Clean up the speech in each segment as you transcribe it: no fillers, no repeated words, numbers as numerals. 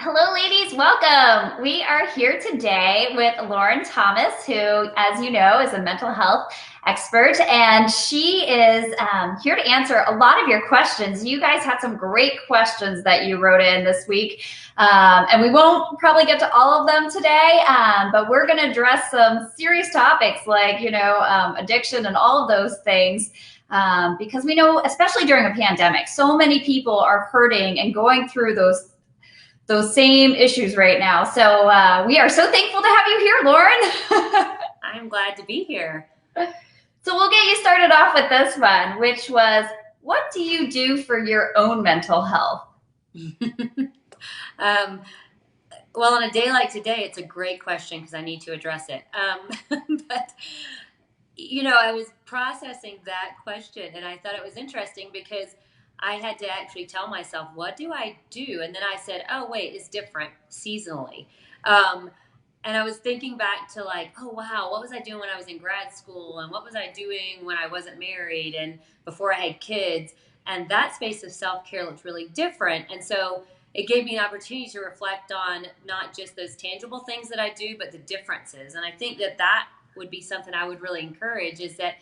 Hello, ladies. Welcome. We are here today with Lauran Thomas, who, as you know, is a mental health expert, and she is here to answer a lot of your questions. You guys had some great questions that you wrote in this week, and we won't probably get to all of them today, but we're going to address some serious topics like, addiction and all of those things. Because we know, especially during a pandemic, so many people are hurting and going through those same issues right now. So we are so thankful to have you here, Lauran. I'm glad to be here. So we'll get you started off with this one, which was, what do you do for your own mental health? um, well, on a day like today, it's a great question because I need to address it. But, I was processing that question and I thought it was interesting because I had to actually tell myself, what do I do? And then I said, oh, wait, it's different seasonally. Um, and I was thinking back to like, oh, wow, what was I doing when I was in grad school? And what was I doing when I wasn't married and before I had kids? And that space of self care looked really different. And so it gave me an opportunity to reflect on not just those tangible things that I do, but the differences. And I think that would be something I would really encourage is that,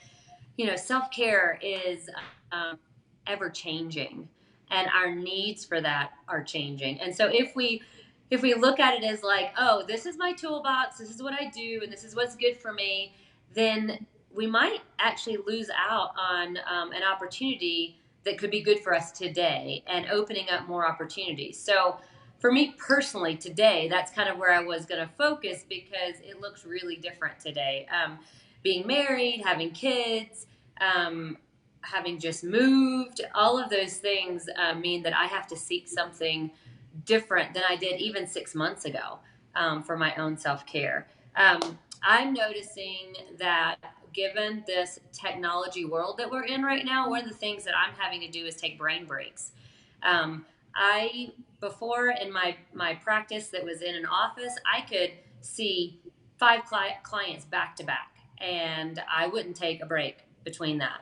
self care is um, ever changing and our needs for that are changing. And so if we look at it as like, oh, this is my toolbox, this is what I do, and this is what's good for me, then we might actually lose out on an opportunity that could be good for us today and opening up more opportunities. So for me personally today, that's kind of where I was going to focus because it looks really different today. Being married, having kids, um, having just moved, all of those things mean that I have to seek something different than I did even 6 months ago for my own self care. I'm noticing that given this technology world that we're in right now, one of the things that I'm having to do is take brain breaks. I before in my practice that was in an office, I could see five clients back to back, and I wouldn't take a break between that.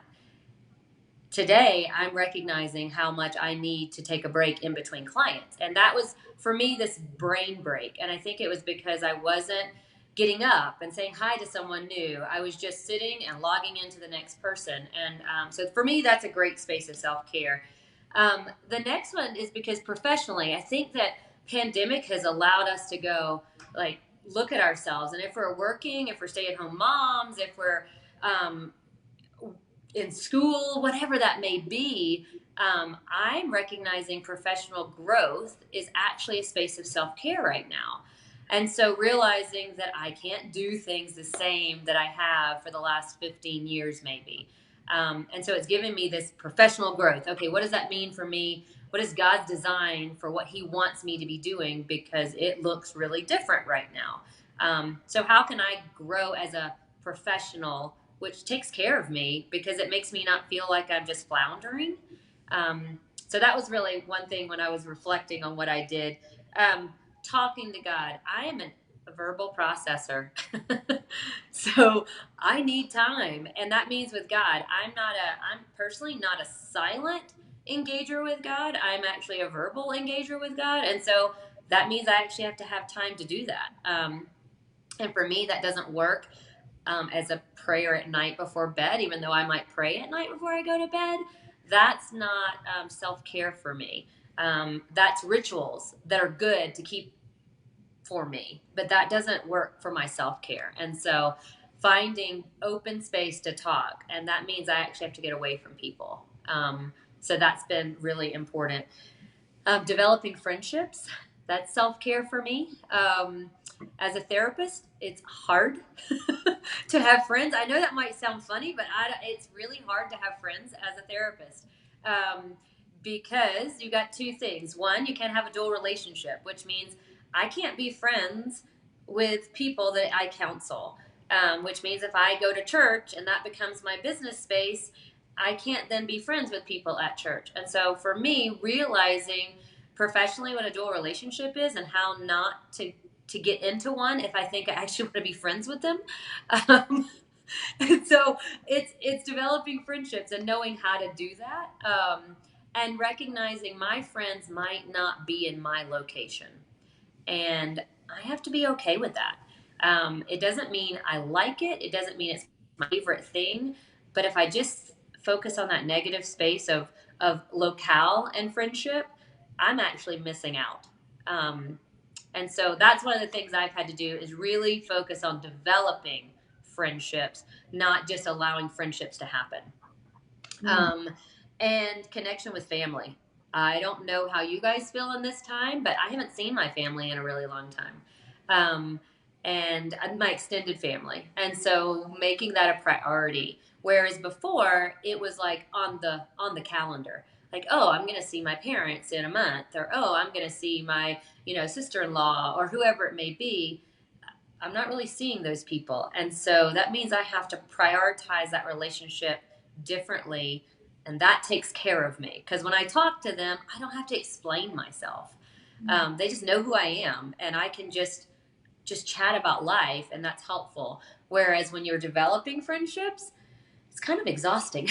Today I'm recognizing how much I need to take a break in between clients. And that was for me this brain break. And I think it was because I wasn't getting up and saying hi to someone new. I was just sitting and logging into the next person. And so for me, that's a great space of self care. The next one is because professionally, I think that pandemic has allowed us to go like look at ourselves. And if we're working, if we're stay at home moms, if we're um, in school, whatever that may be, I'm recognizing professional growth is actually a space of self care right now. And so realizing that I can't do things the same that I have for the last 15 years, maybe. And so it's given me this professional growth. Okay, what does that mean for me? What is God's design for what He wants me to be doing? Because it looks really different right now. So, how can I grow as a professional, which takes care of me because it makes me not feel like I'm just floundering? So, that was really one thing when I was reflecting on what I did. Talking to God, I am a verbal processor. So I need time. And that means with God, I'm personally not a silent engager with God. I'm actually a verbal engager with God. And so that means I actually have to have time to do that. And for me, that doesn't work as a prayer at night before bed, even though I might pray at night before I go to bed. That's not self care for me. That's rituals that are good to keep for me, but that doesn't work for my self care. And so finding open space to talk, and that means I actually have to get away from people. So that's been really important. Developing friendships, that's self care for me. As a therapist, it's hard to have friends. I know that might sound funny, but it's really hard to have friends as a therapist. Um, because you got two things. One, you can't have a dual relationship, which means I can't be friends with people that I counsel, which means if I go to church and that becomes my business space, I can't then be friends with people at church. And so for me, realizing professionally what a dual relationship is and how not to get into one if I think I actually want to be friends with them. Um, and so it's developing friendships and knowing how to do that, and recognizing my friends might not be in my location. And I have to be okay with that. It doesn't mean I like it. It doesn't mean it's my favorite thing. But if I just focus on that negative space of locale and friendship, I'm actually missing out. Um, and so that's one of the things I've had to do is really focus on developing friendships, not just allowing friendships to happen. Mm. Um, and connection with family. I don't know how you guys feel in this time, but I haven't seen my family in a really long time. Um, and my extended family. And so making that a priority. Whereas before it was like on the calendar. Like, oh, I'm gonna see my parents in a month, or oh, I'm gonna see my, sister-in-law or whoever it may be. I'm not really seeing those people. And so that means I have to prioritize that relationship differently. And that takes care of me. Because when I talk to them, I don't have to explain myself. They just know who I am. And I can just chat about life. And that's helpful. Whereas when you're developing friendships, it's kind of exhausting,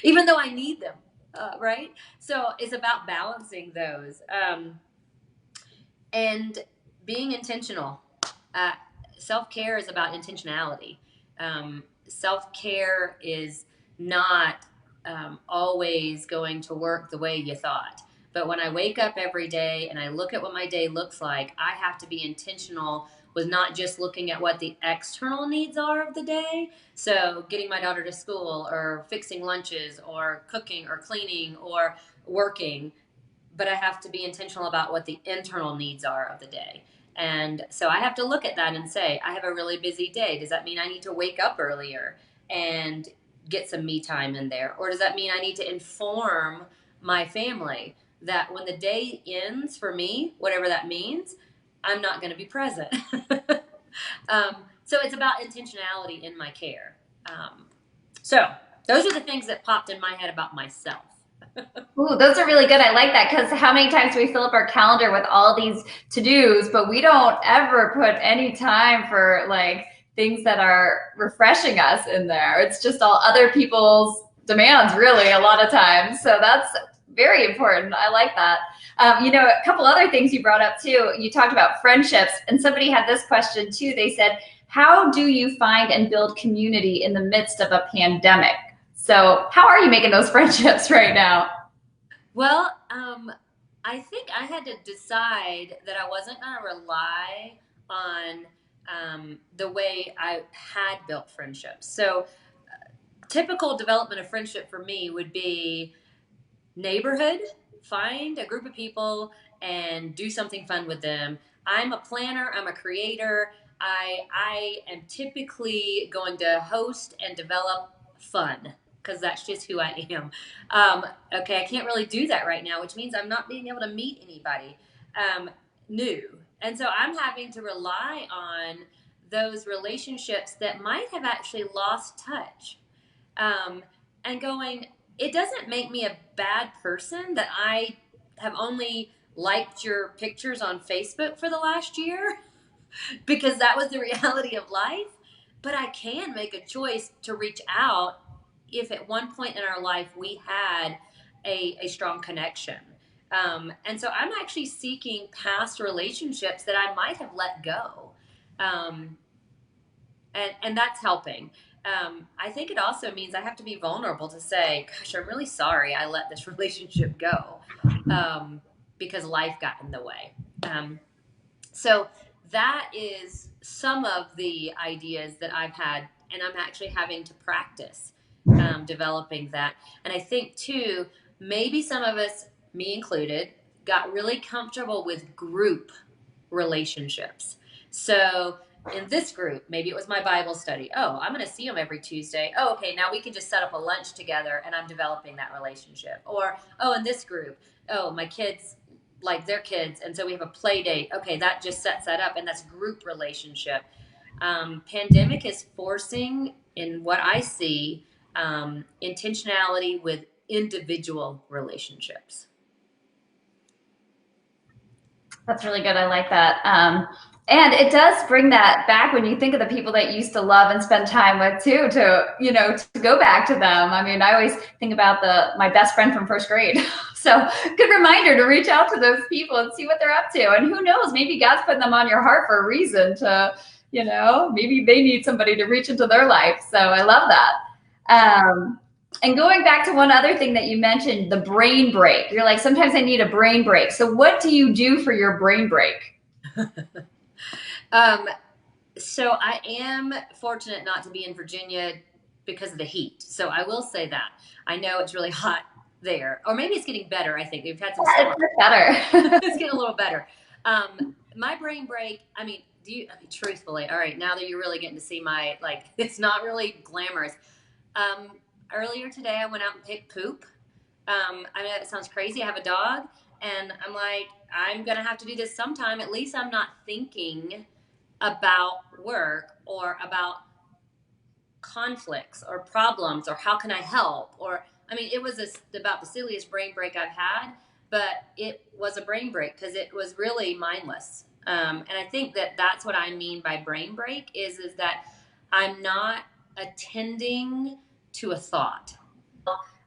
even though I need them. Right? So it's about balancing those. And being intentional. Uh, Self care is about intentionality. Self care is not always going to work the way you thought. But when I wake up every day and I look at what my day looks like, I have to be intentional with not just looking at what the external needs are of the day. So, getting my daughter to school, or fixing lunches, or cooking, or cleaning, or working, but I have to be intentional about what the internal needs are of the day. And so I have to look at that and say, I have a really busy day. Does that mean I need to wake up earlier and get some me time in there? Or does that mean I need to inform my family that when the day ends for me, whatever that means, I'm not going to be present? So it's about intentionality in my care. So those are the things that popped in my head about myself. Ooh, those are really good. I like that because how many times we fill up our calendar with all these to-dos, but we don't ever put any time for like things that are refreshing us in there. It's just all other people's demands, really, a lot of times. So that's very important. I like that. A couple other things you brought up too. You talked about friendships, and somebody had this question too. They said, how do you find and build community in the midst of a pandemic? So, how are you making those friendships right now? Well, I think I had to decide that I wasn't going to rely on the way I had built friendships. So, typical development of friendship for me would be neighborhood, find a group of people and do something fun with them. I'm a planner, I'm a creator. I am typically going to host and develop fun because that's just who I am. Okay, I can't really do that right now, which means I'm not being able to meet anybody new. And so I'm having to rely on those relationships that might have actually lost touch. um, and going, it doesn't make me a bad person that I have only liked your pictures on Facebook for the last year because that was the reality of life. But I can make a choice to reach out if at one point in our life we had a strong connection. And so I'm actually seeking past relationships that I might have let go. Um, and that's helping. I think it also means I have to be vulnerable to say, "Gosh, I'm really sorry I let this relationship go because life got in the way." So that is some of the ideas that I've had, and I'm actually having to practice developing that. And I think too, maybe some of us, me included, got really comfortable with group relationships. So in this group, maybe it was my Bible study. Oh, I'm going to see them every Tuesday. Oh, okay, now we can just set up a lunch together and I'm developing that relationship. Or, oh, in this group, oh, my kids like their kids, and so we have a play date. Okay, that just sets that up, and that's group relationship. Pandemic is forcing, in what I see, intentionality with individual relationships. That's really good. I like that. And it does bring that back when you think of the people that you used to love and spend time with too, to go back to them. I mean, I always think about my best friend from first grade. So good reminder to reach out to those people and see what they're up to. And who knows, maybe God's putting them on your heart for a reason maybe they need somebody to reach into their life. So I love that. And going back to one other thing that you mentioned, the brain break. You're like, sometimes I need a brain break. So what do you do for your brain break? Um, so I am fortunate not to be in Virginia because of the heat. So I will say that. I know it's really hot there, or maybe it's getting better. I think we've had some Yeah, summer. it's better. It's getting a little better. My brain break. I mean, truthfully, all right, now that you're really getting to see it's not really glamorous. Um, Earlier today, I went out and picked poop. I know that sounds crazy. I have a dog, and I'm like, I'm gonna have to do this sometime. At least I'm not thinking about work or about conflicts or problems or how can I help. Or I mean, it was about the silliest brain break I've had, but it was a brain break because it was really mindless. And I think that that's what I mean by brain break is that I'm not attending to a thought.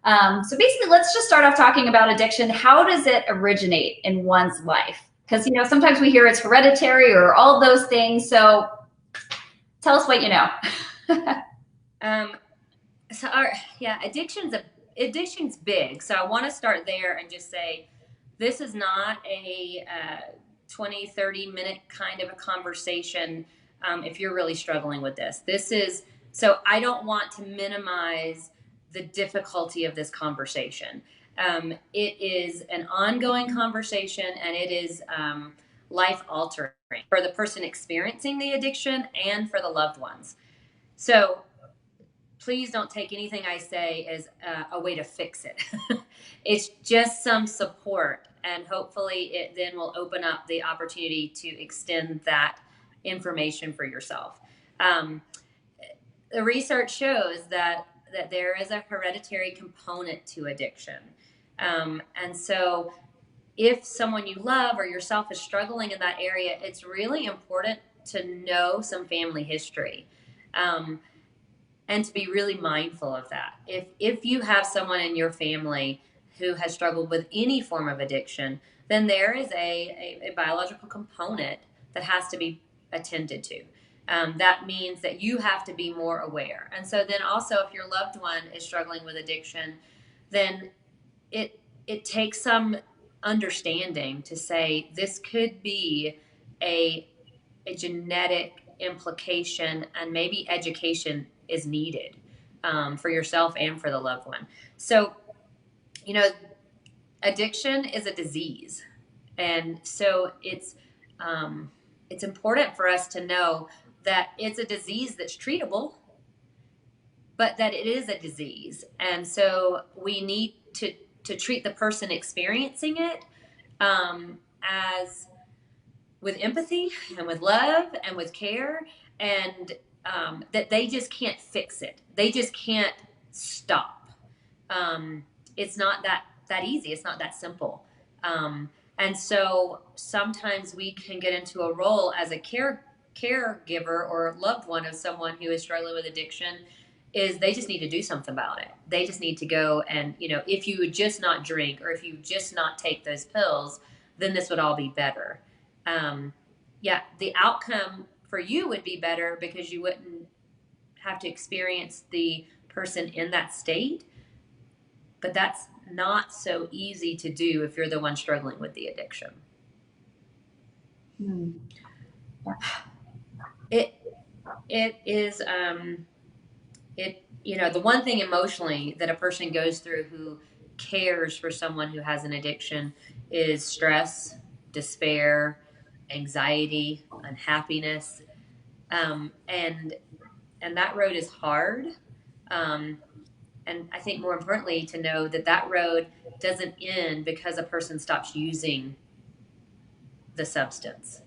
So basically, let's just start off talking about addiction. How does it originate in one's life? Because sometimes we hear it's hereditary or all those things. So tell us what you know. Um, yeah, addiction's big. So I want to start there and just say this is not a 20-30 minute kind of a conversation. If you're really struggling with this is so I don't want to minimize the difficulty of this conversation. It is an ongoing conversation, and it is life altering for the person experiencing the addiction and for the loved ones. So please don't take anything I say as a way to fix it. It's just some support, and hopefully it then will open up the opportunity to extend that information for yourself. The research shows that there is a hereditary component to addiction. And so if someone you love or yourself is struggling in that area, it's really important to know some family history. And to be really mindful of that. If you have someone in your family who has struggled with any form of addiction, then there is a biological component that has to be attended to. That means that you have to be more aware. And so then also, if your loved one is struggling with addiction, then it takes some understanding to say this could be a genetic implication, and maybe education is needed for yourself and for the loved one. So, addiction is a disease, and so it's important for us to know that it's a disease that's treatable, but that it is a disease, and so we need to treat the person experiencing it as with empathy and with love and with care, and that they just can't fix it. They just can't stop. It's not that easy. It's not that simple. And so sometimes we can get into a role as a caregiver or loved one of someone who is struggling with addiction. Is they just need to do something about it. They just need to go and, if you would just not drink, or if you just not take those pills, then this would all be better. Yeah, the outcome for you would be better because you wouldn't have to experience the person in that state. But that's not so easy to do if you're the one struggling with the addiction. It is the one thing emotionally that a person goes through who cares for someone who has an addiction is stress, despair, anxiety, unhappiness, and that road is hard. And I think more importantly to know that road doesn't end because a person stops using the substance.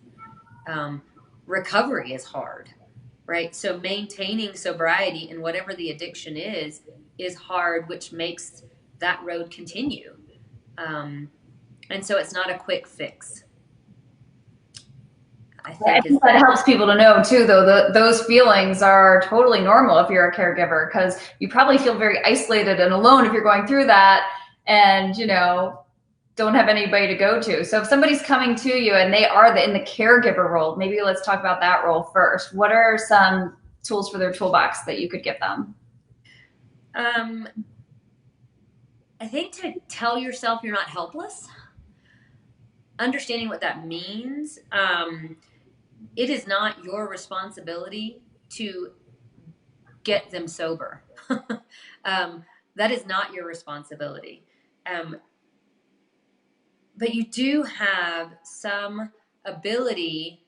Recovery is hard, right? So maintaining sobriety in whatever the addiction is hard, which makes that road continue. And so it's not a quick fix. I I think is think that helps people to know too, though, those feelings are totally normal if you're a caregiver, because you probably feel very isolated and alone if you're going through that and, don't have anybody to go to. So if somebody's coming to you and they are in the caregiver role, maybe let's talk about that role first. What are some tools for their toolbox that you could give them? um, I think to tell yourself you're not helpless, understanding what that means. It is not your responsibility to get them sober. That is not your responsibility. Um, but you do have some ability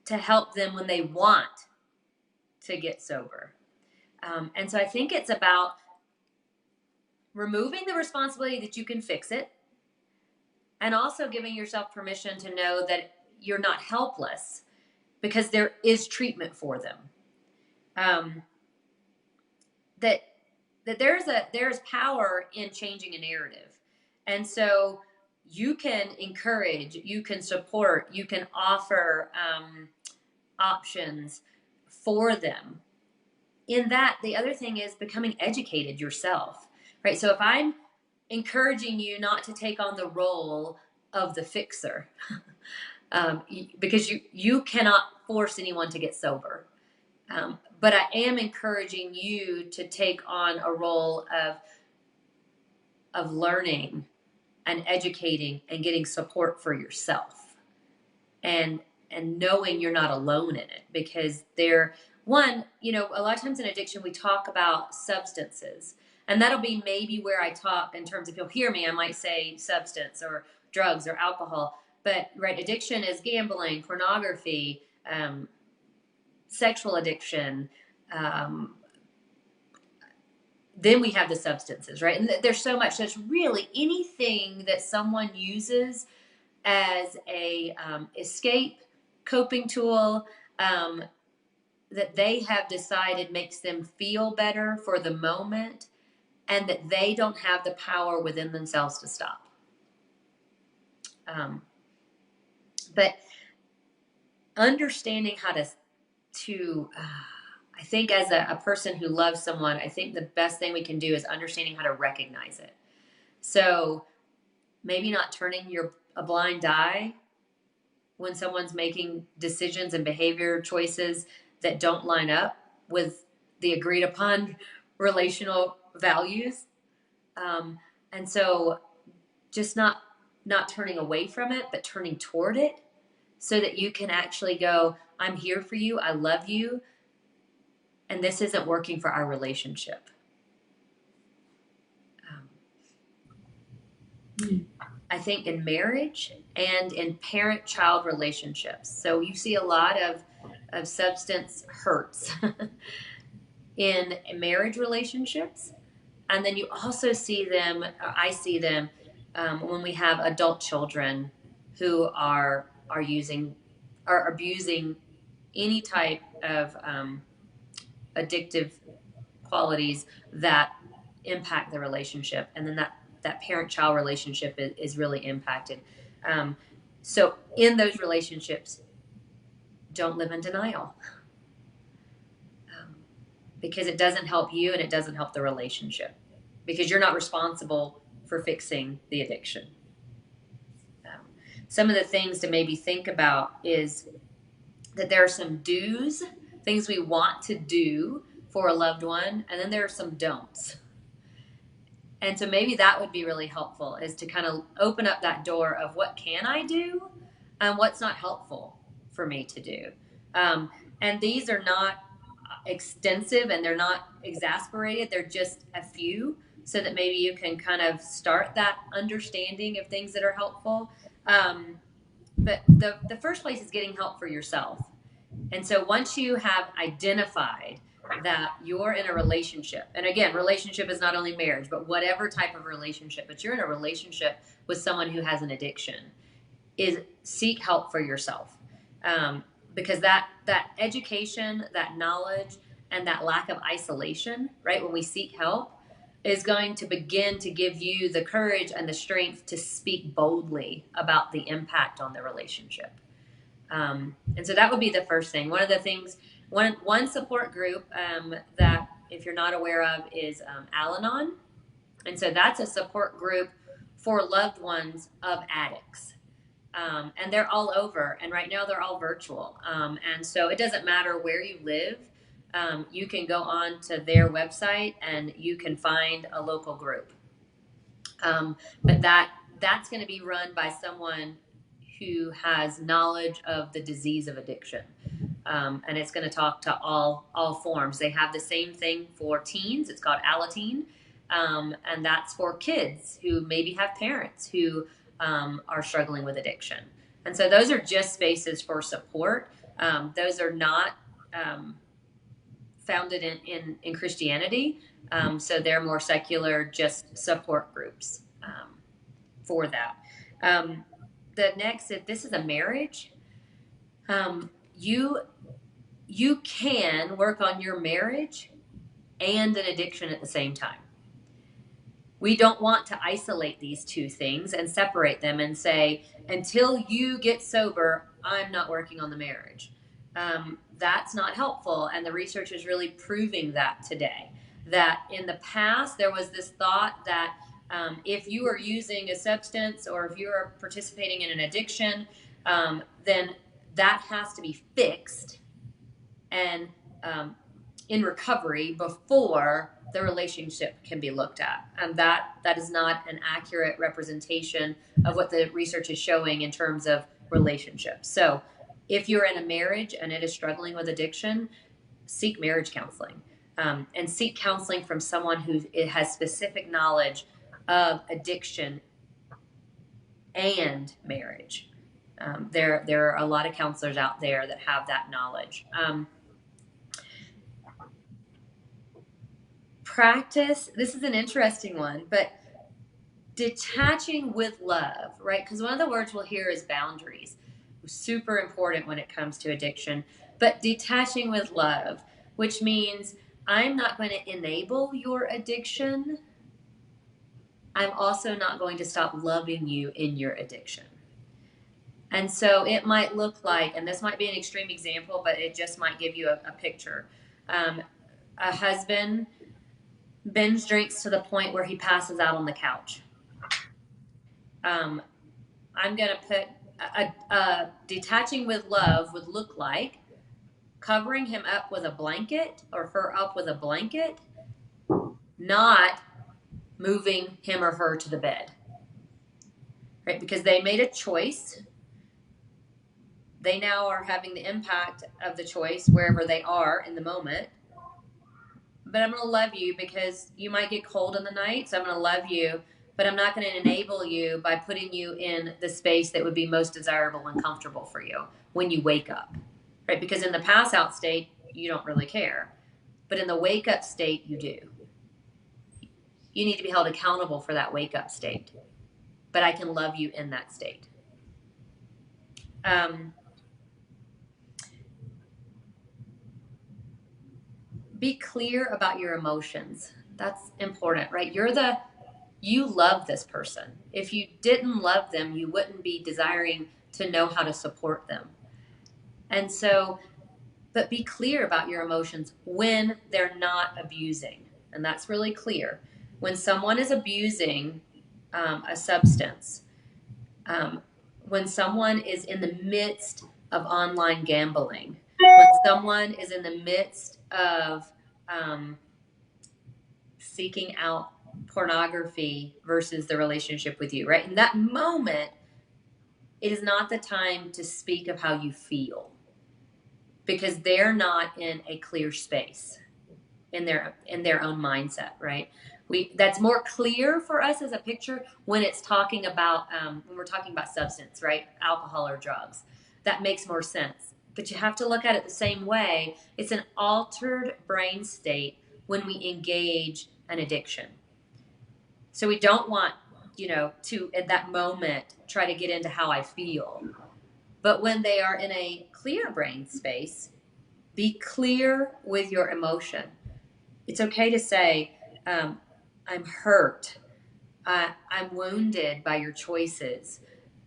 to help them when they want to get sober. And so I think it's about removing the responsibility that you can fix it, and also giving yourself permission to know that you're not helpless because there is treatment for them. Um, that that there's power in changing a narrative, and so you can encourage, you can support, you can offer options for them. In that, the other thing is becoming educated yourself, right? So if I'm encouraging you not to take on the role of the fixer, because you cannot force anyone to get sober. But I am encouraging you to take on a role of learning and educating and getting support for yourself, and knowing you're not alone in it, because a lot of times in addiction we talk about substances, and that'll be maybe where I talk in terms, if you'll hear me, I might say substance or drugs or alcohol, but right, addiction is gambling, pornography, sexual addiction. Then we have the substances, right? And there's so much. That's really anything that someone uses as a escape, coping tool, that they have decided makes them feel better for the moment, and that they don't have the power within themselves to stop. But understanding how to I think as a person who loves someone, I think the best thing we can do is understanding how to recognize it. So maybe not turning a blind eye when someone's making decisions and behavior choices that don't line up with the agreed upon relational values. And so just not turning away from it, but turning toward it, so that you can actually go, I'm here for you, I love you, and this isn't working for our relationship. I think in marriage and in parent-child relationships. So you see a lot of substance hurts in marriage relationships. And then you also see them, I see them, when we have adult children who are abusing any type of addictive qualities that impact the relationship, and then that parent-child relationship is really impacted. So in those relationships, don't live in denial, because it doesn't help you and it doesn't help the relationship, because you're not responsible for fixing the addiction. Some of the things to maybe think about is that there are some do's, things we want to do for a loved one, and then there are some don'ts. And so maybe that would be really helpful, is to kind of open up that door of what can I do and what's not helpful for me to do. And these are not extensive and they're not exasperated. They're just a few, so that maybe you can kind of start that understanding of things that are helpful. But the first place is getting help for yourself. And so once you have identified that you're in a relationship, and again, relationship is not only marriage, but whatever type of relationship, but you're in a relationship with someone who has an addiction, is seek help for yourself. Because that education, that knowledge, and that lack of isolation, right, when we seek help, is going to begin to give you the courage and the strength to speak boldly about the impact on the relationship. And so that would be the first thing. One of the things, one support group that, if you're not aware of, is Al-Anon. And so that's a support group for loved ones of addicts. And they're all over. And right now they're all virtual. And so it doesn't matter where you live. You can go on to their website and you can find a local group. But that's going to be run by someone who has knowledge of the disease of addiction. And it's going to talk to all forms. They have the same thing for teens. It's called Alateen. And that's for kids who maybe have parents who are struggling with addiction. And so those are just spaces for support. Those are not founded in Christianity. So they're more secular, just support groups for that. The next, if this is a marriage, you can work on your marriage and an addiction at the same time. We don't want to isolate these two things and separate them and say, until you get sober, I'm not working on the marriage. That's not helpful. And the research is really proving that today. That in the past, there was this thought that if you are using a substance or if you are participating in an addiction, then that has to be fixed and in recovery before the relationship can be looked at. And that is not an accurate representation of what the research is showing in terms of relationships. So if you're in a marriage and it is struggling with addiction, seek marriage counseling, and seek counseling from someone who has specific knowledge of addiction and marriage. There are a lot of counselors out there that have that knowledge. Practice, this is an interesting one, but detaching with love, right? Because one of the words we'll hear is boundaries. Super important when it comes to addiction. But detaching with love, which means I'm not going to enable your addiction. I'm also not going to stop loving you in your addiction. And so it might look like, and this might be an extreme example, but it just might give you a picture. A husband binge drinks to the point where he passes out on the couch. I'm going to put detaching with love would look like covering him up with a blanket or her up with a blanket, not moving him or her to the bed, right? Because they made a choice. They now are having the impact of the choice wherever they are in the moment. But I'm going to love you because you might get cold in the night. So I'm going to love you, but I'm not going to enable you by putting you in the space that would be most desirable and comfortable for you when you wake up, right? Because in the pass out state, you don't really care. But in the wake up state, you do. You need to be held accountable for that wake up state. But I can love you in that state. Be clear about your emotions. That's important, right? You love this person. If you didn't love them, you wouldn't be desiring to know how to support them. And so, but be clear about your emotions when they're not abusing. And that's really clear. When someone is abusing a substance, when someone is in the midst of online gambling, when someone is in the midst of seeking out pornography versus the relationship with you, right? In that moment, it is not the time to speak of how you feel because they're not in a clear space in their own mindset, right? That's more clear for us as a picture when it's talking about when we're talking about substance, right? Alcohol or drugs. That makes more sense. But you have to look at it the same way. It's an altered brain state when we engage an addiction. So we don't want, to at that moment try to get into how I feel. But when they are in a clear brain space, be clear with your emotion. It's okay to say, I'm hurt. I'm wounded by your choices.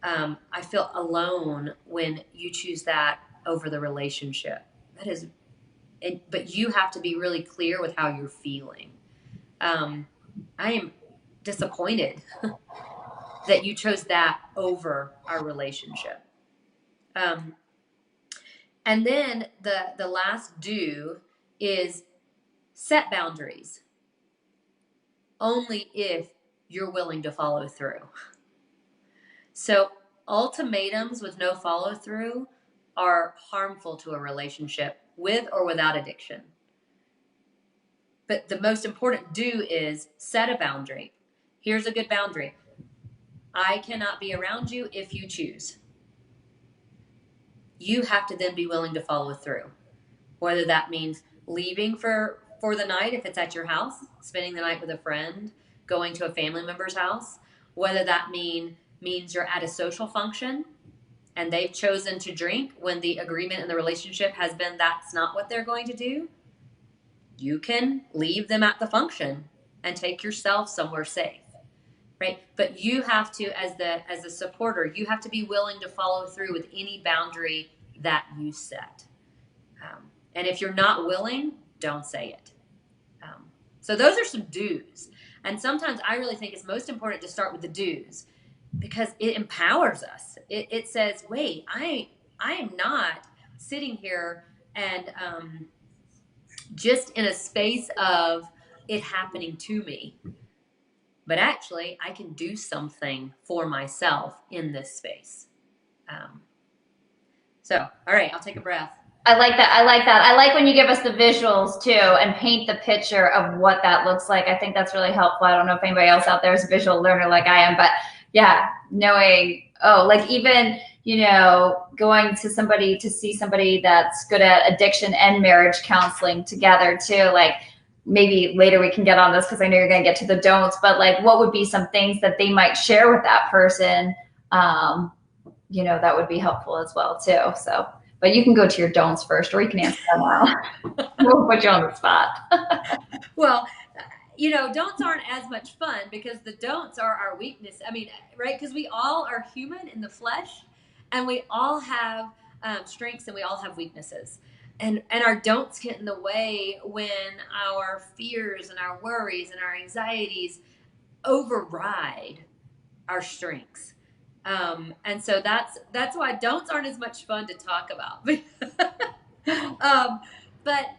I feel alone when you choose that over the relationship. That is, but you have to be really clear with how you're feeling. I am disappointed that you chose that over our relationship. Um, and then the last do is set boundaries only if you're willing to follow through. So ultimatums with no follow through are harmful to a relationship with or without addiction. But the most important do is set a boundary. Here's a good boundary. I cannot be around you if you choose. You have to then be willing to follow through. Whether that means leaving for the night if it's at your house, spending the night with a friend, going to a family member's house, whether that means you're at a social function and they've chosen to drink when the agreement in the relationship has been that's not what they're going to do, you can leave them at the function and take yourself somewhere safe, right? But you have to, as a supporter, you have to be willing to follow through with any boundary that you set. And if you're not willing, don't say it. So those are some do's. And sometimes I really think it's most important to start with the do's because it empowers us. It says, wait, I am not sitting here and just in a space of it happening to me, but actually I can do something for myself in this space. So, all right, I'll take a breath. I like that. I like that. I like when you give us the visuals too and paint the picture of what that looks like. I think that's really helpful. I don't know if anybody else out there is a visual learner like I am, but yeah, knowing, like even, going to somebody to see somebody that's good at addiction and marriage counseling together too. Like maybe later we can get on this because I know you're going to get to the don'ts, but like what would be some things that they might share with that person? That would be helpful as well too. So. But you can go to your don'ts first, or you can answer them now. We'll put you on the spot. Well, don'ts aren't as much fun because the don'ts are our weakness. I mean, right? Because we all are human in the flesh, and we all have strengths and we all have weaknesses. And our don'ts get in the way when our fears and our worries and our anxieties override our strengths. And so that's why don'ts aren't as much fun to talk about. But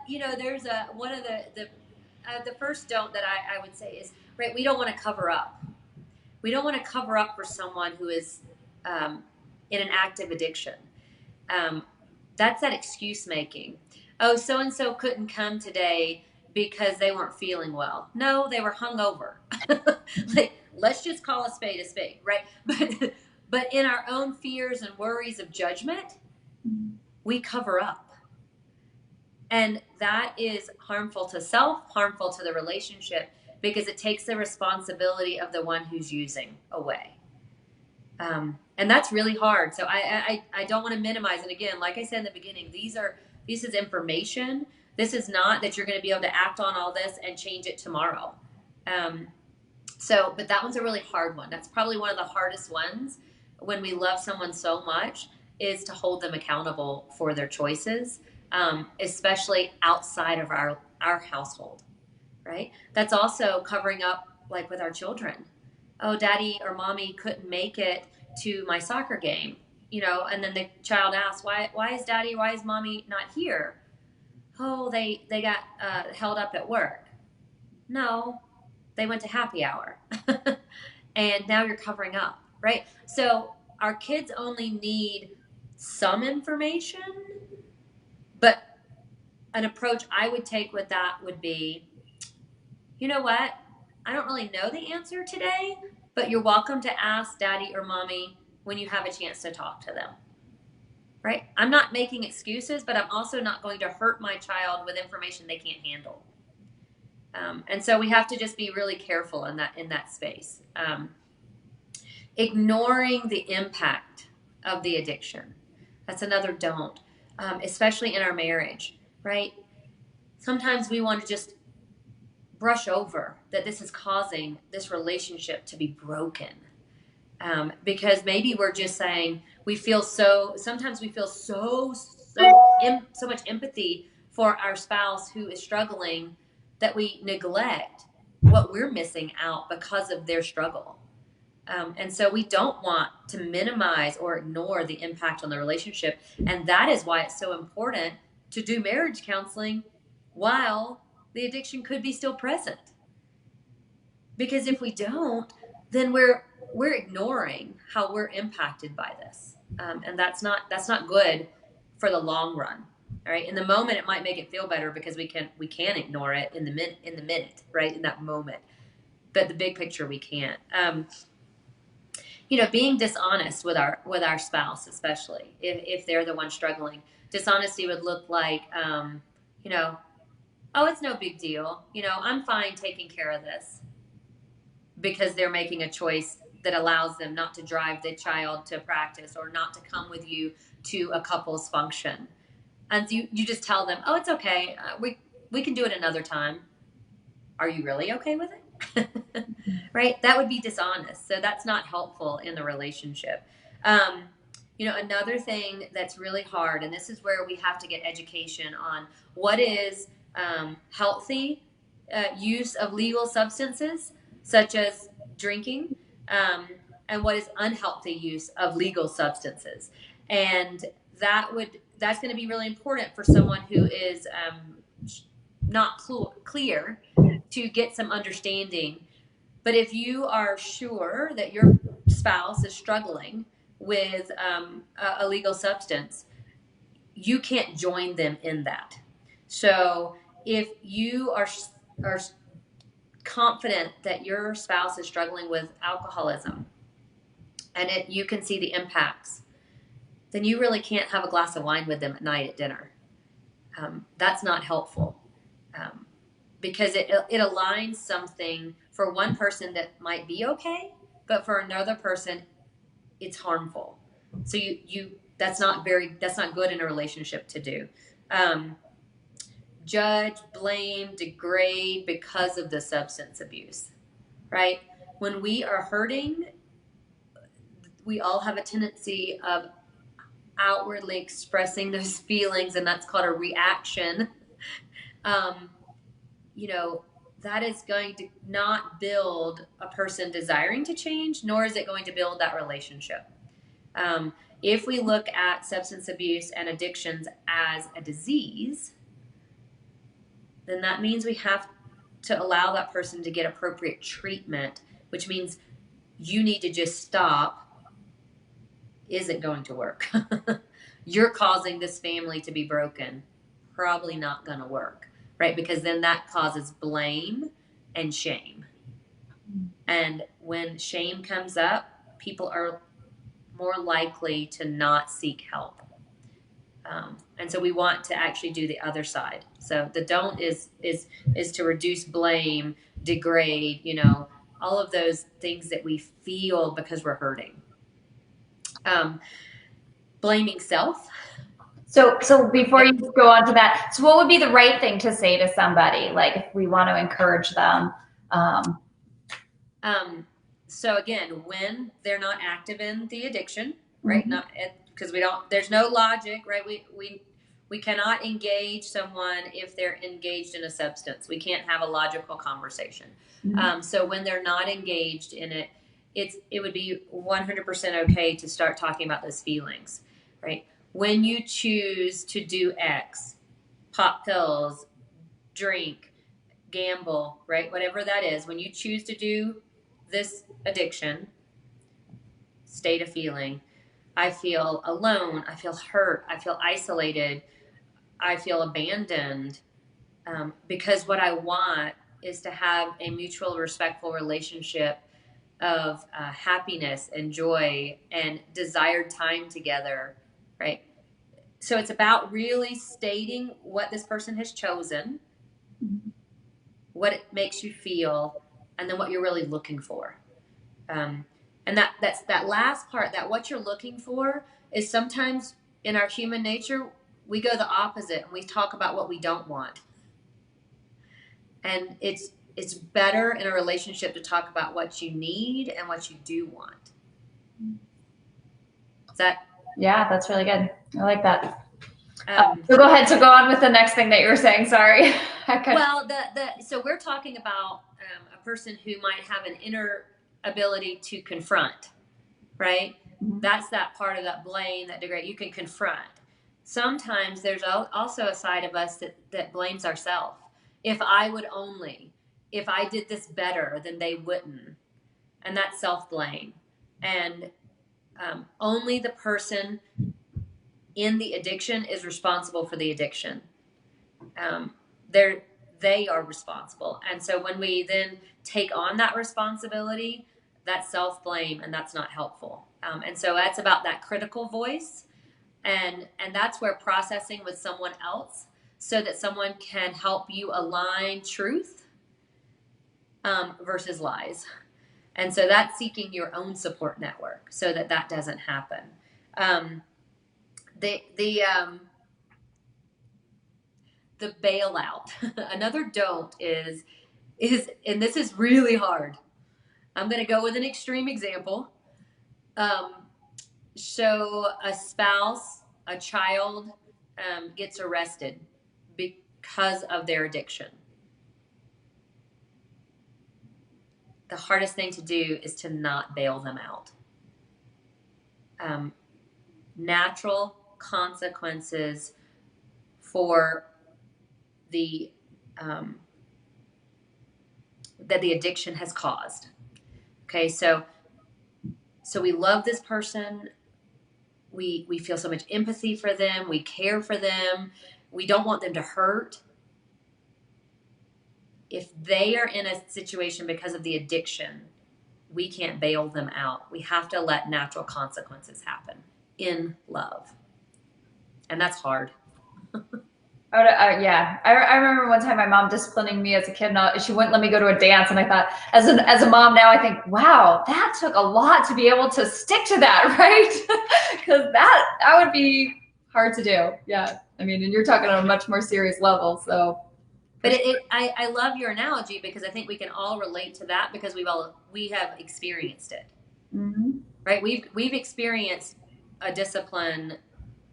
there's one of the first don't that I would say is, right, we don't want to cover up. We don't want to cover up for someone who is in an active addiction. That's that excuse making. Oh, so and so couldn't come today because they weren't feeling well. No, they were hungover. Like, let's just call a spade, right? But in our own fears and worries of judgment, we cover up. And that is harmful to self, harmful to the relationship, because it takes the responsibility of the one who's using away. And that's really hard. So I don't want to minimize it. Again, like I said in the beginning, this is information. This is not that you're going to be able to act on all this and change it tomorrow. But that one's a really hard one. That's probably one of the hardest ones when we love someone so much, is to hold them accountable for their choices, especially outside of our household, right? That's also covering up, like with our children. Oh, daddy or mommy couldn't make it to my soccer game, and then the child asks, why is daddy, why is mommy not here? Oh, they got held up at work. No, they went to happy hour. And now you're covering up, right? So our kids only need some information, but an approach I would take with that would be, you know what? I don't really know the answer today, but you're welcome to ask daddy or mommy when you have a chance to talk to them, right? I'm not making excuses, but I'm also not going to hurt my child with information they can't handle. And so we have to just be really careful in that space. Ignoring the impact of the addiction. That's another don't, especially in our marriage, right? Sometimes we want to just brush over that this is causing this relationship to be broken. Because maybe we're just saying sometimes we feel so much empathy for our spouse who is struggling that we neglect what we're missing out because of their struggle. And so we don't want to minimize or ignore the impact on the relationship. And that is why it's so important to do marriage counseling while the addiction could be still present. Because if we don't, then we're ignoring how we're impacted by this, and that's not good for the long run. All right, in the moment it might make it feel better because we can ignore it in the minute, right, in that moment, but the big picture we can't. Being dishonest with our spouse, especially if they're the one struggling. Dishonesty would look like, oh, it's no big deal. I'm fine taking care of this, because they're making a choice that allows them not to drive the child to practice or not to come with you to a couple's function. And you just tell them, oh, it's okay. We can do it another time. Are you really okay with it? Right? That would be dishonest. So that's not helpful in the relationship. Another thing that's really hard, and this is where we have to get education on what is healthy use of legal substances, such as drinking, and what is unhealthy use of legal substances. And that's going to be really important for someone who is not clear to get some understanding. But if you are sure that your spouse is struggling with a legal substance, you can't join them in that. So if you are confident that your spouse is struggling with alcoholism and you can see the impacts, then you really can't have a glass of wine with them at night at dinner. That's not helpful, because it aligns something for one person that might be okay, but for another person it's harmful. So that's not good in a relationship to do. Judge, blame, degrade because of the substance abuse, right? When we are hurting, we all have a tendency of outwardly expressing those feelings, and that's called a reaction. That is going to not build a person desiring to change, nor is it going to build that relationship. If we look at substance abuse and addictions as a disease, then that means we have to allow that person to get appropriate treatment, which means you need to just stop. Isn't going to work. You're causing this family to be broken. Probably not going to work, right? Because then that causes blame and shame. And when shame comes up, people are more likely to not seek help. And so we want to actually do the other side. So the don't is to reduce blame, degrade, all of those things that we feel because we're hurting. Blaming self. So before you go on to that, so what would be the right thing to say to somebody, like if we want to encourage them? So again, when they're not active in the addiction, right? Not because there's no logic, right? We cannot engage someone if they're engaged in a substance. We can't have a logical conversation. So when they're not engaged in it, it would be 100% okay to start talking about those feelings, right? When you choose to do X, pop pills, drink, gamble, right? Whatever that is, when you choose to do this addiction, state of feeling, I feel alone, I feel hurt, I feel isolated, I feel abandoned, because what I want is to have a mutual, respectful relationship of happiness and joy and desired time together, right? So it's about really stating what this person has chosen, what it makes you feel, and then what you're really looking for. And that's that last part, that what you're looking for is sometimes in our human nature, we go the opposite and we talk about what we don't want. And it's better in a relationship to talk about what you need and what you do want. that? Yeah, that's really good. I like that. Um, So go ahead. So go on with the next thing that you were saying. Sorry. well, so we're talking about a person who might have an inner ability to confront, right? Mhm. That's that part of that blame, that degrade. You can confront. Sometimes there's also a side of us that blames ourselves. If I would only, if I did this better, then they wouldn't. And that's self blame. And only the person in the addiction is responsible for the addiction. Um, they are responsible. And so when we then take on that responsibility, that's self blame, and that's not helpful. And so that's about that critical voice, and that's where processing with someone else, so that someone can help you align truth versus lies. And so that's seeking your own support network so that that doesn't happen. The bailout. Another don't is, and this is really hard. I'm going to go with an extreme example. So a spouse, a child gets arrested because of their addiction. The hardest thing to do is to not bail them out. Natural consequences for the that the addiction has caused. Okay, so we love this person. We feel so much empathy for them. We care for them. We don't want them to hurt. If they are in a situation because of the addiction, we can't bail them out. We have to let natural consequences happen in love. And that's hard. Yeah, I remember one time my mom disciplining me as a kid. And she wouldn't let me go to a dance, and I thought, as a mom now, I think, wow, that took a lot to be able to stick to that, right? Because that would be hard to do. Yeah, I mean, and you're talking on a much more serious level. So, but I love your analogy, because I think we can all relate to that, because we have experienced it, mm-hmm. right? We've experienced a discipline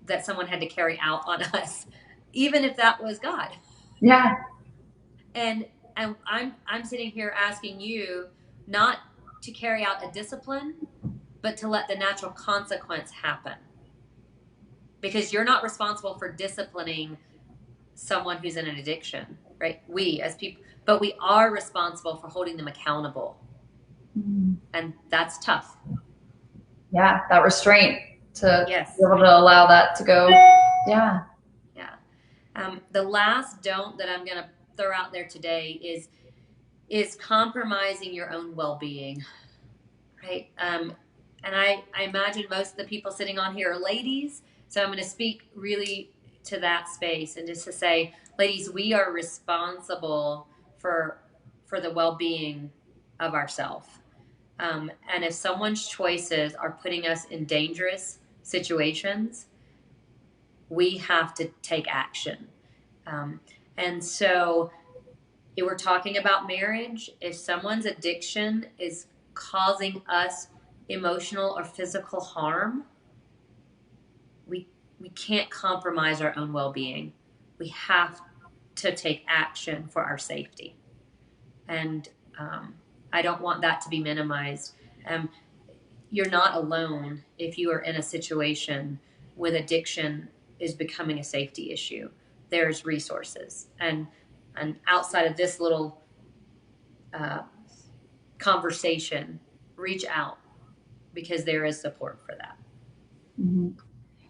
that someone had to carry out on us, even if that was God. Yeah. And I'm sitting here asking you not to carry out a discipline, but to let the natural consequence happen. Because you're not responsible for disciplining someone who's in an addiction, right? We as people, but we are responsible for holding them accountable. Mm-hmm. And that's tough. Yeah, that restraint to yes. be able to allow that to go. Yeah. Yeah. The last don't that I'm going to throw out there today is compromising your own well-being, right? And I imagine most of the people sitting on here are ladies, so I'm going to speak really to that space, and just to say, ladies, we are responsible for the well-being of ourselves. And if someone's choices are putting us in dangerous situations, we have to take action. And so if we're talking about marriage, if someone's addiction is causing us emotional or physical harm, we can't compromise our own well-being. We have to take action for our safety. And I don't want that to be minimized. You're not alone if you are in a situation with addiction is becoming a safety issue. There's resources. And outside of this little conversation, reach out, because there is support for that. Mm-hmm.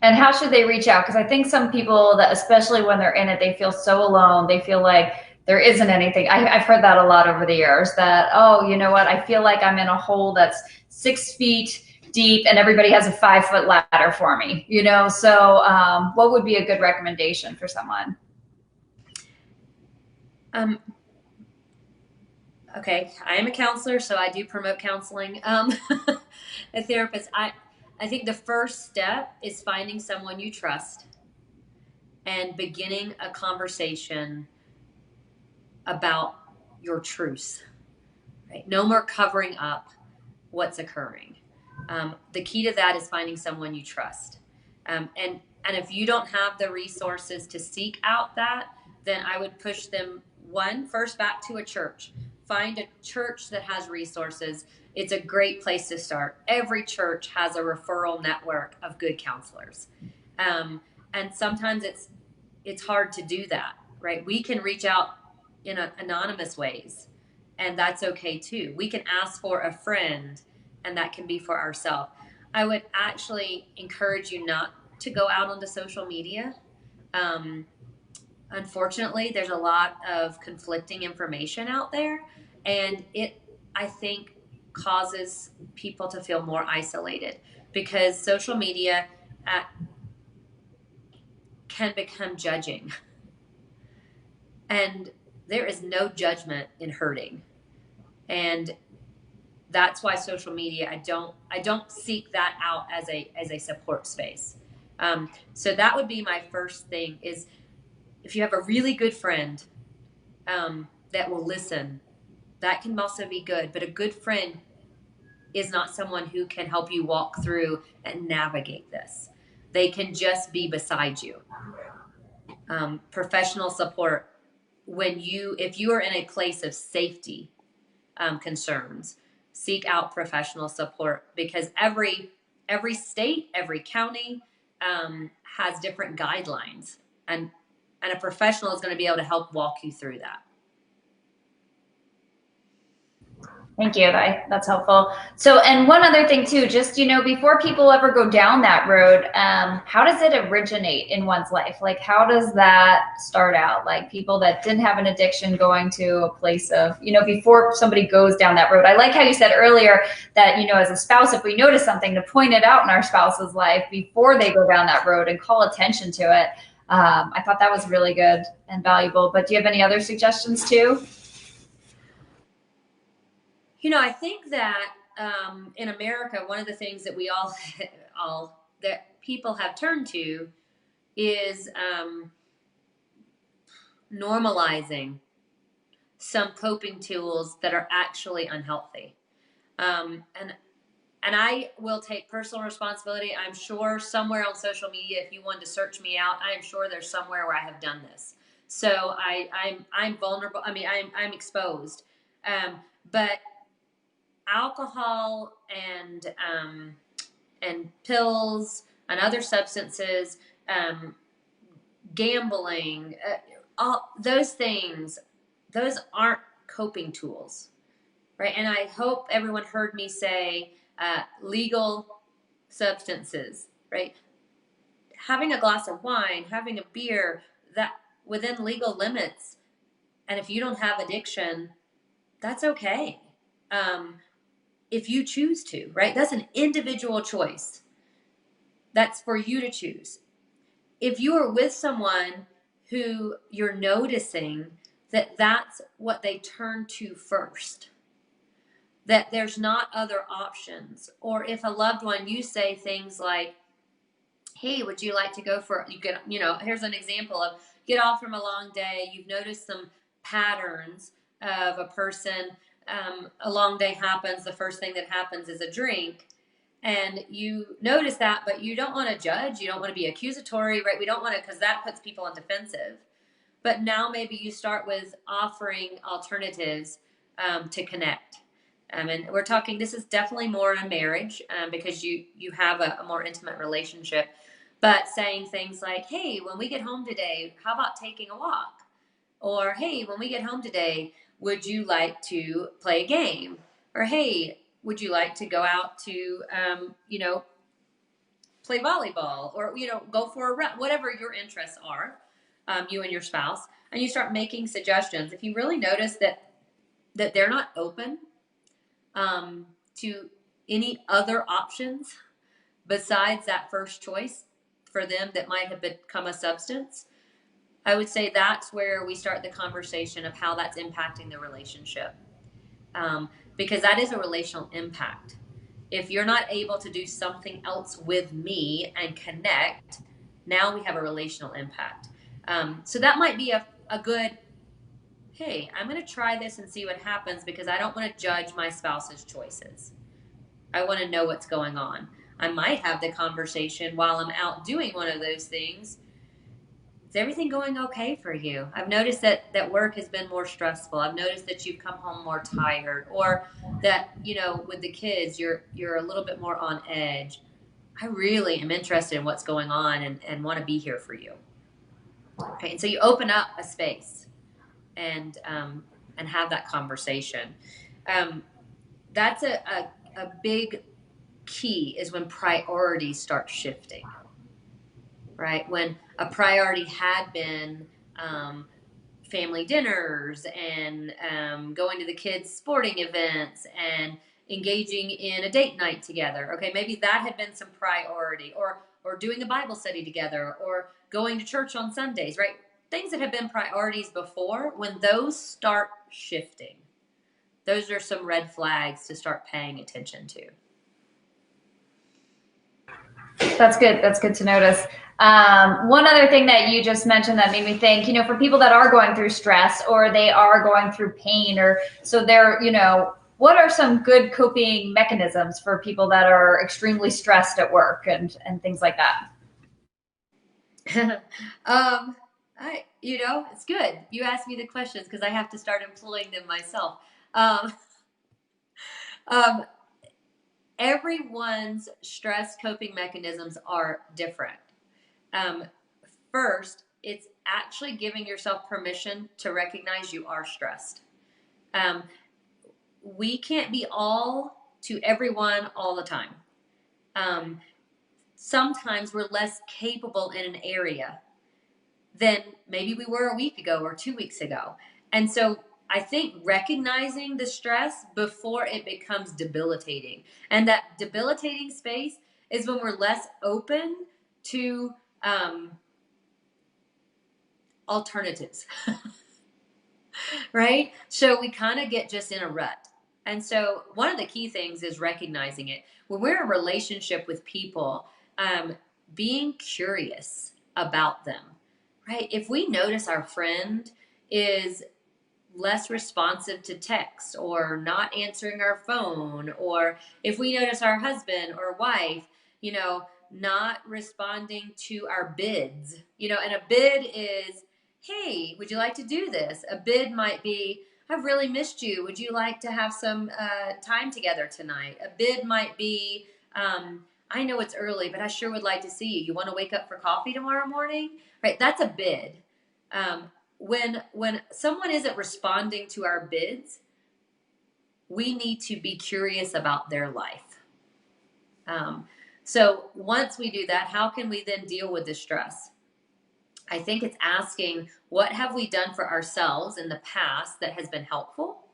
And how should they reach out? Because I think some people that, especially when they're in it, they feel so alone. They feel like there isn't anything. I've heard that a lot over the years, that, oh, you know what? I feel like I'm in a hole that's 6 feet deep and everybody has a 5-foot ladder for me, you know? So what would be a good recommendation for someone? Okay, I am a counselor, so I do promote counseling. A therapist, I think the first step is finding someone you trust and beginning a conversation about your truths. Right? No more covering up what's occurring. The key to that is finding someone you trust. And if you don't have the resources to seek out that, then I would push them first back to a church. Find a church that has resources. It's a great place to start. Every church has a referral network of good counselors. And sometimes it's hard to do that, right? We can reach out in anonymous ways, and that's okay too. We can ask for a friend, and that can be for ourselves. I would actually encourage you not to go out onto social media. Um, Unfortunately, there's a lot of conflicting information out there, and I think, causes people to feel more isolated because social media uh, can become judging, and there is no judgment in hurting, and that's why social media, I don't seek that out as a support space. So that would be my first thing is if you have a really good friend that will listen, that can also be good. But a good friend is not someone who can help you walk through and navigate this. They can just be beside you. Professional support, if you are in a place of safety concerns, seek out professional support because every state, every county has different guidelines, and a professional is going to be able to help walk you through that. Thank you. That's helpful. So, and one other thing too, just, before people ever go down that road, how does it originate in one's life? Like, how does that start out? Like people that didn't have an addiction going to a place of, before somebody goes down that road. I like how you said earlier that, as a spouse, if we notice something, to point it out in our spouse's life before they go down that road and call attention to it. I thought that was really good and valuable, but do you have any other suggestions too? I think that in America, one of the things that we all that people have turned to is normalizing some coping tools that are actually unhealthy. And I will take personal responsibility. I'm sure somewhere on social media, if you wanted to search me out, I am sure there's somewhere where I have done this. So I'm vulnerable. I mean, I'm exposed. But alcohol and pills and other substances, gambling, all those things, those aren't coping tools, right? And I hope everyone heard me say legal substances, right? Having a glass of wine, having a beer, that within legal limits, and if you don't have addiction, that's okay. If you choose to, right? That's an individual choice. That's for you to choose. If you are with someone who you're noticing that that's what they turn to first, that there's not other options, or if a loved one, you say things like, hey, would you like to go for, here's an example of get off from a long day. You've noticed some patterns of a person. A long day happens. The first thing that happens is a drink. And you notice that, but you don't want to judge. You don't want to be accusatory, right? We don't want to, because that puts people on defensive. But now maybe you start with offering alternatives to connect. And we're talking, this is definitely more in a marriage because you have a more intimate relationship. But saying things like, hey, when we get home today, how about taking a walk? Or, hey, when we get home today, would you like to play a game? Or, hey, would you like to go out to, play volleyball? Or, go for a run, whatever your interests are, you and your spouse. And you start making suggestions. If you really notice that they're not open to any other options besides that first choice for them that might have become a substance, I would say that's where we start the conversation of how that's impacting the relationship. Because that is a relational impact. If you're not able to do something else with me and connect, now we have a relational impact. So that might be a good, hey, I'm going to try this and see what happens because I don't want to judge my spouse's choices. I want to know what's going on. I might have the conversation while I'm out doing one of those things. Is everything going okay for you? I've noticed that work has been more stressful. I've noticed that you've come home more tired, or that, with the kids, you're a little bit more on edge. I really am interested in what's going on, and want to be here for you. Okay, and so you open up a space and have that conversation. Um, that's a big key, is when priorities start shifting, right? When a priority had been family dinners and going to the kids' sporting events and engaging in a date night together. Okay, maybe that had been some priority, or doing a Bible study together, or going to church on Sundays, right? Things that have been priorities before, when those start shifting, those are some red flags to start paying attention to. That's good. That's good to notice. One other thing that you just mentioned that made me think, for people that are going through stress, or they are going through pain, or so they're, what are some good coping mechanisms for people that are extremely stressed at work and things like that? It's good. You asked me the questions because I have to start employing them myself. Um, um, Everyone's stress coping mechanisms are different. Um, First, it's actually giving yourself permission to recognize you are stressed. Um, we can't be all to everyone all the time. Um, Sometimes we're less capable in an area than maybe we were a week ago or 2 weeks ago. And so I think recognizing the stress before it becomes debilitating. And that debilitating space is when we're less open to alternatives, right? So we kind of get just in a rut. And so one of the key things is recognizing it. When we're in a relationship with people, being curious about them, right? If we notice our friend is less responsive to text, or not answering our phone, or if we notice our husband or wife, not responding to our bids, and a bid is, hey, would you like to do this? A bid might be, I've really missed you. Would you like to have some time together tonight? A bid might be, I know it's early, but I sure would like to see you. You want to wake up for coffee tomorrow morning? Right? That's a bid. When someone isn't responding to our bids, we need to be curious about their life. So once we do that, how can we then deal with the stress? I think it's asking, what have we done for ourselves in the past that has been helpful?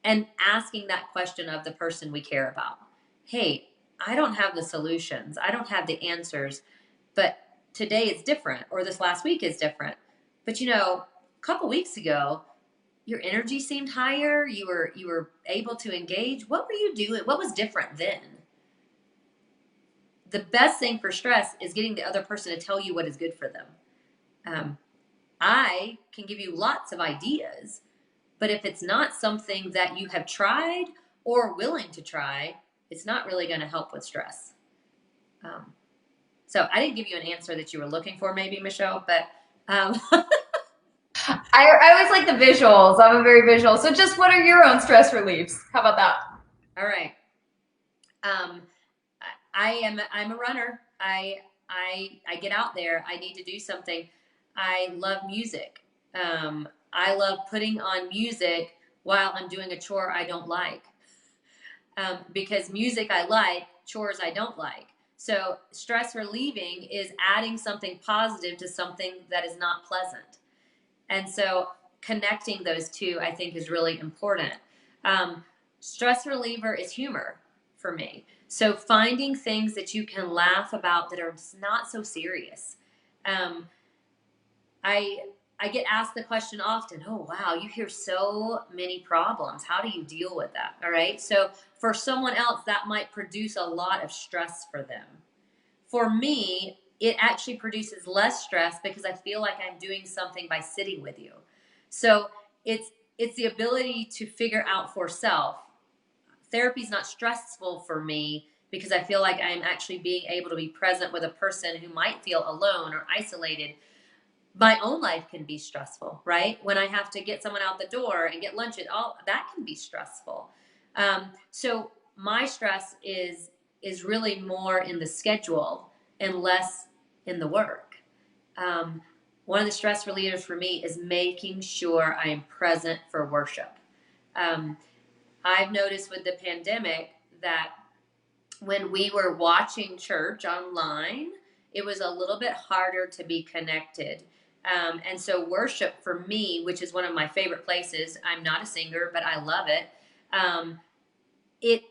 And asking that question of the person we care about. Hey, I don't have the solutions. I don't have the answers, but today is different, or this last week is different. But a couple weeks ago, your energy seemed higher. You were able to engage. What were you doing? What was different then? The best thing for stress is getting the other person to tell you what is good for them. I can give you lots of ideas, but if it's not something that you have tried or willing to try, it's not really going to help with stress. So I didn't give you an answer that you were looking for, maybe, Michelle, but I always like the visuals. I'm a very visual. So just what are your own stress reliefs? How about that? all right. Um, I'm a runner. I get out there. I need to do something. I love music. I love putting on music while I'm doing a chore I don't like. Because music I like, chores I don't like. So stress relieving is adding something positive to something that is not pleasant. And so connecting those two, I think, is really important. Stress reliever is humor for me. So finding things that you can laugh about that are not so serious. Um, I I get asked the question often, oh, wow, you hear so many problems. How do you deal with that? All right. So for someone else, that might produce a lot of stress for them. For me, it actually produces less stress because I feel like I'm doing something by sitting with you. So it's the ability to figure out therapy is not stressful for me because I feel like I'm actually being able to be present with a person who might feel alone or isolated. My own life can be stressful, right? When I have to get someone out the door and get lunch, all that can be stressful. So my stress is really more in the schedule and less in the work. Um, One of the stress relievers for me is making sure I am present for worship. Um, I've noticed with the pandemic that when we were watching church online, it was a little bit harder to be connected. And so worship for me, which is one of my favorite places, I'm not a singer, but I love it. Um, it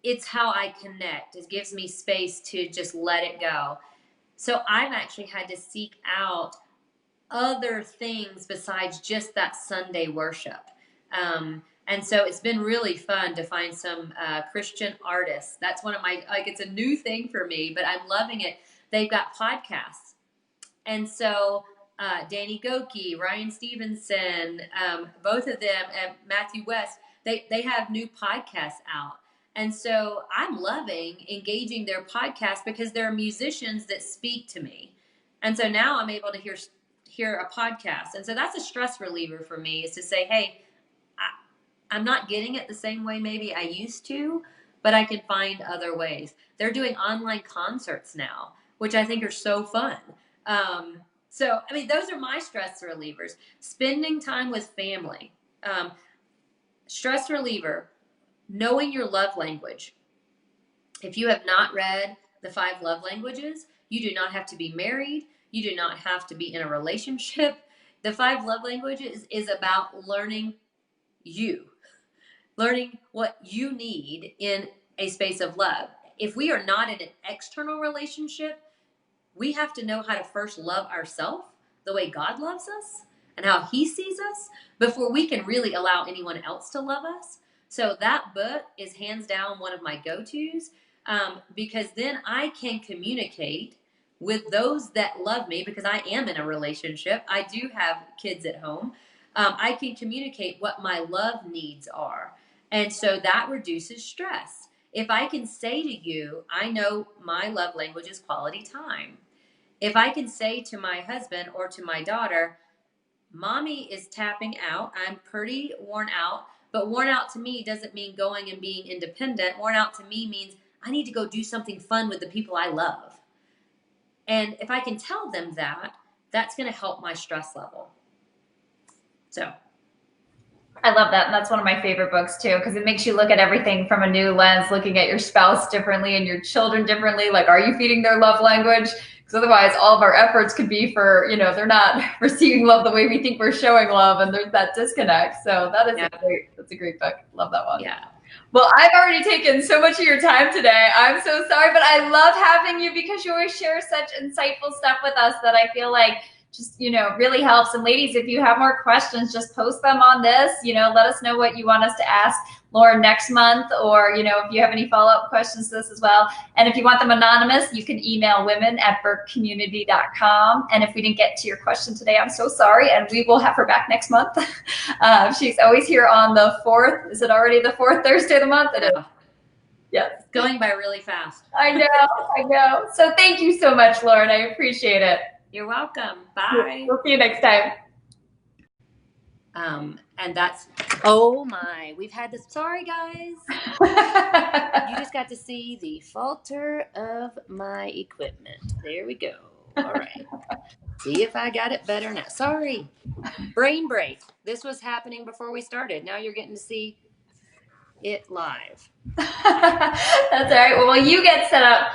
it's how I connect. It gives me space to just let it go. So I've actually had to seek out other things besides just that Sunday worship. And so it's been really fun to find some Christian artists. That's one of my, like, it's a new thing for me, but I'm loving it. They've got podcasts. And so Danny Goki, Ryan Stevenson, both of them, and Matthew West, they have new podcasts out. And so I'm loving engaging their podcast because there are musicians that speak to me. And so now I'm able to hear a podcast. And so that's a stress reliever for me, is to say, hey, I'm not getting it the same way maybe I used to, but I can find other ways. They're doing online concerts now, which I think are so fun. So, I mean, those are my stress relievers. Spending time with family. Stress reliever, knowing your love language. If you have not read the 5 love languages, you do not have to be married. You do not have to be in a relationship. The 5 love languages is about learning you, learning what you need in a space of love. If we are not in an external relationship, we have to know how to first love ourselves the way God loves us and how He sees us before we can really allow anyone else to love us. So that book is hands down one of my go-tos, because then I can communicate with those that love me, because I am in a relationship. I do have kids at home. I can communicate what my love needs are. And so that reduces stress. If I can say to you, I know my love language is quality time. If I can say to my husband or to my daughter, Mommy is tapping out, I'm pretty worn out, but worn out to me doesn't mean going and being independent. Worn out to me means I need to go do something fun with the people I love. And if I can tell them that, that's going to help my stress level. So I love that. And that's one of my favorite books too, because it makes you look at everything from a new lens, looking at your spouse differently and your children differently. Like, are you feeding their love language? Because otherwise all of our efforts could be for, they're not receiving love the way we think we're showing love, and there's that disconnect. So that's a great book. Love that one. Yeah. Well, I've already taken so much of your time today. I'm so sorry, but I love having you because you always share such insightful stuff with us that I feel like just, really helps. And ladies, if you have more questions, just post them on this, let us know what you want us to ask Lauran next month, or, if you have any follow-up questions to this as well. And if you want them anonymous, you can email women@burkecommunity.com. And if we didn't get to your question today, I'm so sorry. And we will have her back next month. She's always here on the 4th. Is it already the 4th Thursday of the month? It is. Yes. Going by really fast. I know. So thank you so much, Lauran. I appreciate it. You're welcome. Bye. We'll see you next time. And that's, oh my, we've had this, sorry guys. You just got to see the falter of my equipment. There we go. All right. See if I got it better now. Sorry. Brain break. This was happening before we started. Now you're getting to see it live. That's all right. Well, you get set up